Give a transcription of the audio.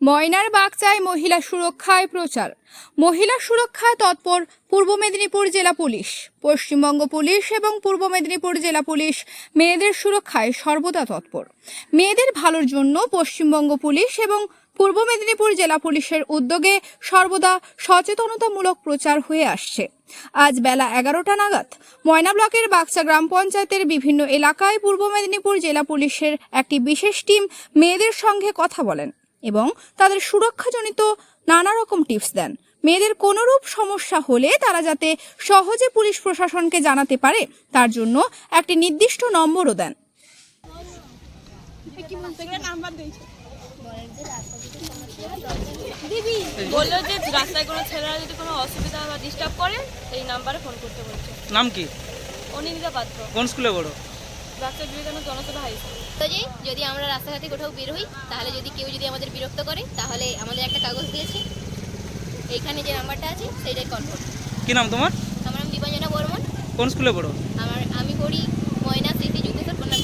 ময়নার বাগচায় মহিলা সুরক্ষায় প্রচার। মহিলা সুরক্ষায় তৎপর পূর্ব মেদিনীপুর জেলা পুলিশ। পশ্চিমবঙ্গ পুলিশ এবং পূর্ব মেদিনীপুর জেলা পুলিশ মেয়েদের সুরক্ষায় সর্বদা তৎপর। মেয়েদের ভালোর জন্য পশ্চিমবঙ্গ পুলিশ এবং পূর্ব মেদিনীপুর জেলা পুলিশের উদ্যোগে সর্বদা সচেতনতামূলক প্রচার হয়ে আসছে। আজ বেলা 11টা নাগাদ ময়না ব্লকের বাগচা গ্রাম পঞ্চায়েতের বিভিন্ন এলাকায় পূর্ব মেদিনীপুর জেলা পুলিশের একটি বিশেষ টিম মেয়েদের সঙ্গে কথা বলেন এবং তাদের সুরক্ষাজনিত নানা রকম টিপস দেন। মেয়েদের কোনোরূপ সমস্যা হলে তারা যাতে সহজে পুলিশ প্রশাসনকে জানাতে পারে তার জন্য একটি নির্দিষ্ট নম্বরও দেন। বললো যে রাস্তায় কোনো ছেলেরা যদি কোনো অসুবিধা বা ডিস্টার্ব করে এই নাম্বারে ফোন করতে বলছে। নাম কি? অনিন্দিতা পাত্র। কোন স্কুলে পড়ো? ডাক্তার বিবেকানন্দ জনসভা হাই স্কুল। তো যদি আমরা রাস্তাঘাটে কোথাও বের হই তাহলে যদি কেউ যদি আমাদের বিরক্ত করে তাহলে আমাদের একটা কাগজ দিয়েছে, এইখানে যে নাম্বারটা আছে সেইটাই কল করুন। কি নাম তোমার? আমার নাম দীপাঞ্জনা বর্মন। কোন স্কুলে পড়ো? আমি পড়ি ময়না স্মৃতি যুদ্ধেশ্বর কন্যা